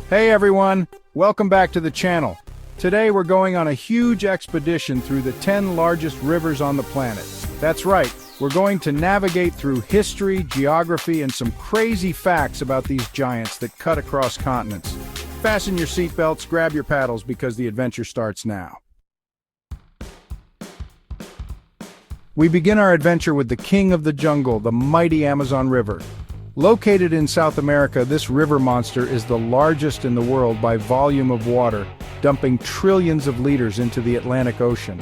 Hey everyone, welcome back to the channel. Today we're going on a huge expedition through the 10 largest rivers on the planet. That's right, we're going to navigate through history, geography, and some crazy facts about these giants that cut across continents. Fasten your seatbelts, grab your paddles, because the adventure starts now. We begin our adventure with the king of the jungle, the mighty Amazon River. Located in South America, this river monster is the largest in the world by volume of water, dumping trillions of liters into the Atlantic Ocean.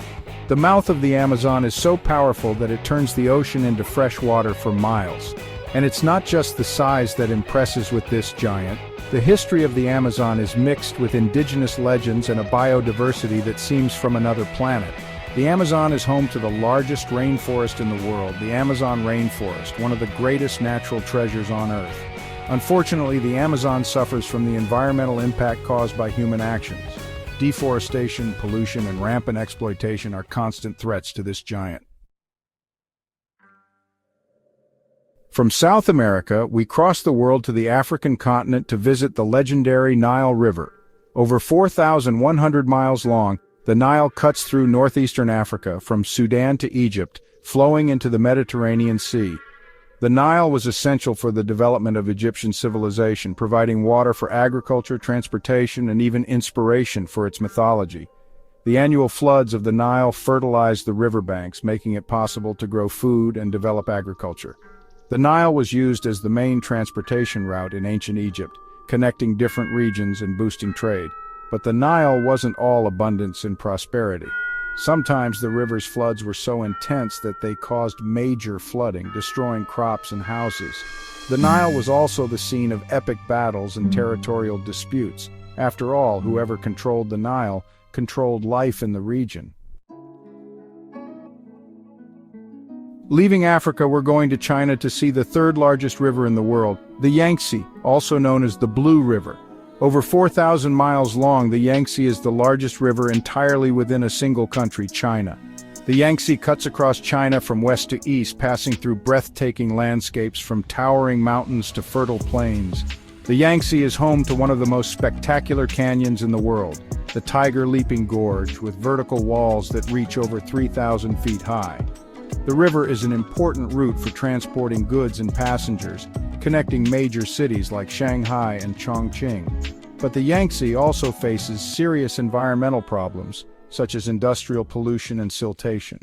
The mouth of the Amazon is so powerful that it turns the ocean into fresh water for miles. And it's not just the size that impresses with this giant. The history of the Amazon is mixed with indigenous legends and a biodiversity that seems from another planet. The Amazon is home to the largest rainforest in the world, the Amazon rainforest, one of the greatest natural treasures on Earth. Unfortunately, the Amazon suffers from the environmental impact caused by human actions. Deforestation, pollution, and rampant exploitation are constant threats to this giant. From South America, we cross the world to the African continent to visit the legendary Nile River. Over 4,100 miles long, the Nile cuts through northeastern Africa, from Sudan to Egypt, flowing into the Mediterranean Sea. The Nile was essential for the development of Egyptian civilization, providing water for agriculture, transportation, and even inspiration for its mythology. The annual floods of the Nile fertilized the riverbanks, making it possible to grow food and develop agriculture. The Nile was used as the main transportation route in ancient Egypt, connecting different regions and boosting trade. But the Nile wasn't all abundance and prosperity. Sometimes the river's floods were so intense that they caused major flooding, destroying crops and houses. The Nile was also the scene of epic battles and territorial disputes. After all, whoever controlled the Nile controlled life in the region. Leaving Africa, we're going to China to see the third largest river in the world, the Yangtze, also known as the Blue River. Over 4,000 miles long, the Yangtze is the largest river entirely within a single country, China. The Yangtze cuts across China from west to east, passing through breathtaking landscapes from towering mountains to fertile plains. The Yangtze is home to one of the most spectacular canyons in the world, the Tiger Leaping Gorge, with vertical walls that reach over 3,000 feet high. The river is an important route for transporting goods and passengers, connecting major cities like Shanghai and Chongqing. But the Yangtze also faces serious environmental problems, such as industrial pollution and siltation.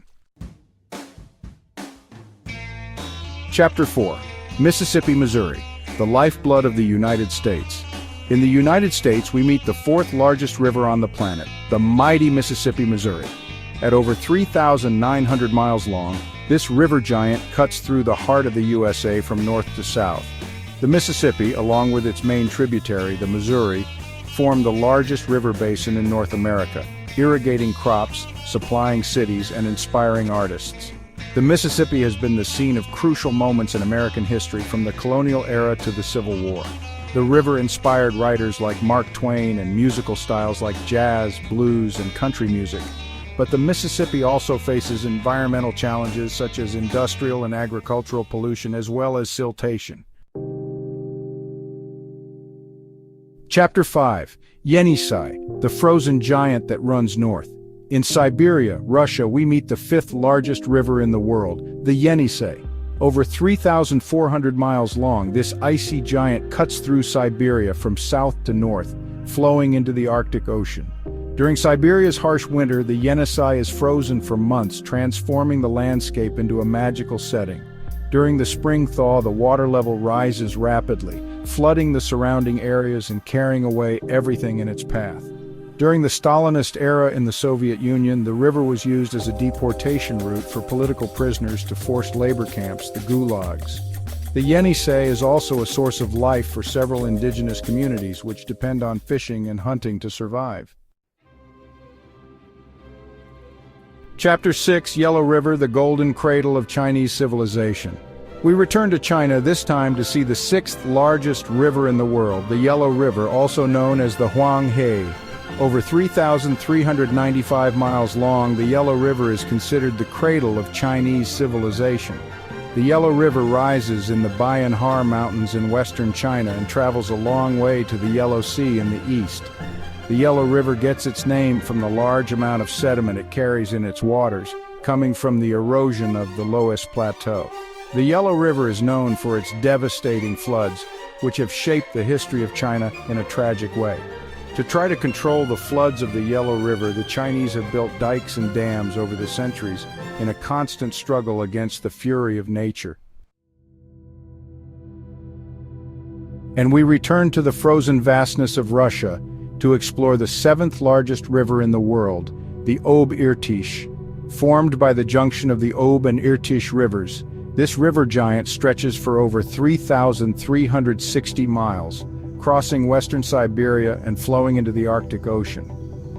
Chapter 4. Mississippi, Missouri, the lifeblood of the United States. In the United States, we meet the fourth largest river on the planet, the mighty Mississippi, Missouri. At over 3,900 miles long, this river giant cuts through the heart of the USA from north to south. The Mississippi, along with its main tributary, the Missouri, form the largest river basin in North America, irrigating crops, supplying cities, and inspiring artists. The Mississippi has been the scene of crucial moments in American history, from the colonial era to the Civil War. The river inspired writers like Mark Twain and musical styles like jazz, blues, and country music. But the Mississippi also faces environmental challenges such as industrial and agricultural pollution, as well as siltation. Chapter 5. Yenisei, the frozen giant that runs north. In Siberia, Russia, we meet the fifth largest river in the world, the Yenisei. Over 3,400 miles long, this icy giant cuts through Siberia from south to north, flowing into the Arctic Ocean. During Siberia's harsh winter, the Yenisei is frozen for months, transforming the landscape into a magical setting. During the spring thaw, the water level rises rapidly, flooding the surrounding areas and carrying away everything in its path. During the Stalinist era in the Soviet Union, the river was used as a deportation route for political prisoners to forced labor camps, the gulags. The Yenisei is also a source of life for several indigenous communities, which depend on fishing and hunting to survive. Chapter 6. Yellow River, the golden cradle of Chinese civilization. We return to China, this time to see the sixth largest river in the world, the Yellow River, also known as the Huanghe. Over 3,395 miles long, the Yellow River is considered the cradle of Chinese civilization. The Yellow River rises in the Bayan Mountains in western China and travels a long way to the Yellow Sea in the east. The Yellow River gets its name from the large amount of sediment it carries in its waters, coming from the erosion of the Loess Plateau. The Yellow River is known for its devastating floods, which have shaped the history of China in a tragic way. To try to control the floods of the Yellow River, the Chinese have built dikes and dams over the centuries in a constant struggle against the fury of nature. And we return to the frozen vastness of Russia to explore the seventh largest river in the world, the Ob-Irtysh. Formed by the junction of the Ob and Irtysh rivers, this river giant stretches for over 3,360 miles, crossing western Siberia and flowing into the Arctic Ocean.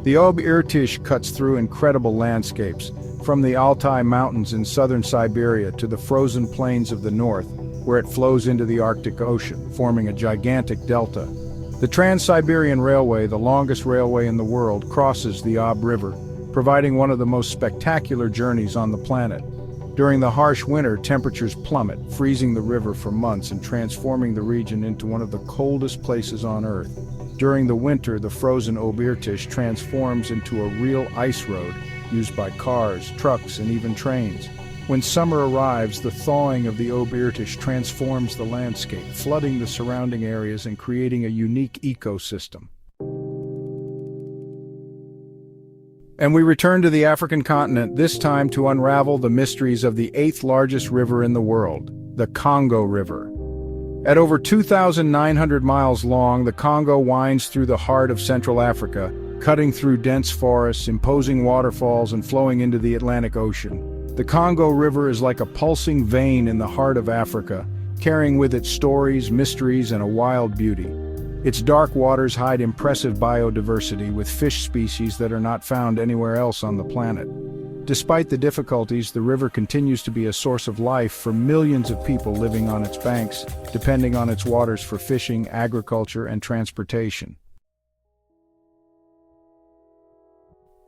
The Ob-Irtysh cuts through incredible landscapes, from the Altai Mountains in southern Siberia to the frozen plains of the north, where it flows into the Arctic Ocean, forming a gigantic delta. The Trans-Siberian Railway, the longest railway in the world, crosses the Ob River, providing one of the most spectacular journeys on the planet. During the harsh winter, temperatures plummet, freezing the river for months and transforming the region into one of the coldest places on Earth. During the winter, the frozen Ob-Irtysh transforms into a real ice road used by cars, trucks, and even trains. When summer arrives, the thawing of the Ob-Irtysh transforms the landscape, flooding the surrounding areas and creating a unique ecosystem. And we return to the African continent, this time to unravel the mysteries of the eighth largest river in the world, the Congo River. At over 2,900 miles long, the Congo winds through the heart of Central Africa, cutting through dense forests, imposing waterfalls, and flowing into the Atlantic Ocean. The Congo River is like a pulsing vein in the heart of Africa, carrying with it stories, mysteries, and a wild beauty. Its dark waters hide impressive biodiversity with fish species that are not found anywhere else on the planet. Despite the difficulties, the river continues to be a source of life for millions of people living on its banks, depending on its waters for fishing, agriculture, and transportation.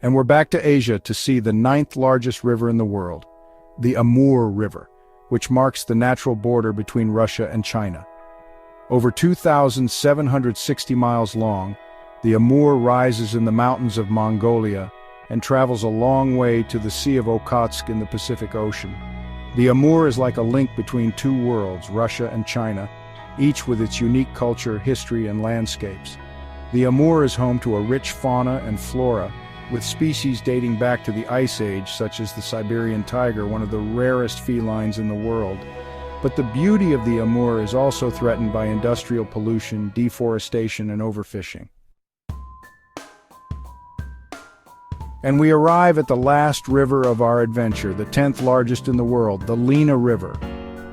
And we're back to Asia to see the ninth largest river in the world, the Amur River, which marks the natural border between Russia and China. Over 2,760 miles long, the Amur rises in the mountains of Mongolia and travels a long way to the Sea of Okhotsk in the Pacific Ocean. The Amur is like a link between two worlds, Russia and China, each with its unique culture, history, and landscapes. The Amur is home to a rich fauna and flora, with species dating back to the Ice Age, such as the Siberian tiger, one of the rarest felines in the world. But the beauty of the Amur is also threatened by industrial pollution, deforestation, and overfishing. And we arrive at the last river of our adventure, the 10th largest in the world, the Lena River.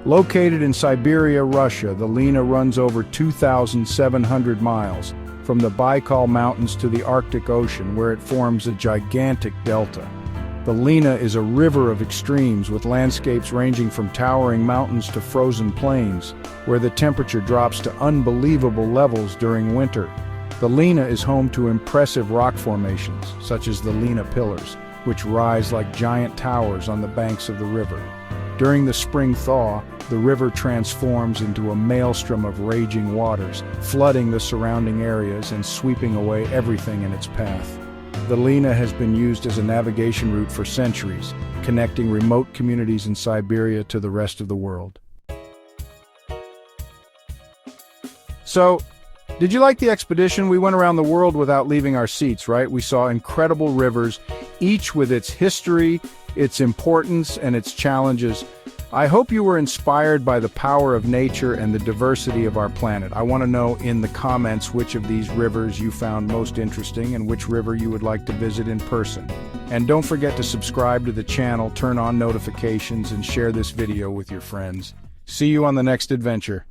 Located in Siberia, Russia, the Lena runs over 2,700 miles, from the Baikal Mountains to the Arctic Ocean, where it forms a gigantic delta. The Lena is a river of extremes, with landscapes ranging from towering mountains to frozen plains, where the temperature drops to unbelievable levels during winter. The Lena is home to impressive rock formations, such as the Lena Pillars, which rise like giant towers on the banks of the river. During the spring thaw, the river transforms into a maelstrom of raging waters, flooding the surrounding areas and sweeping away everything in its path. The Lena has been used as a navigation route for centuries, connecting remote communities in Siberia to the rest of the world. So, did you like the expedition? We went around the world without leaving our seats, right? We saw incredible rivers, each with its history, its importance, and its challenges. I hope you were inspired by the power of nature and the diversity of our planet. I want to know in the comments which of these rivers you found most interesting and which river you would like to visit in person. And don't forget to subscribe to the channel, turn on notifications, and share this video with your friends. See you on the next adventure.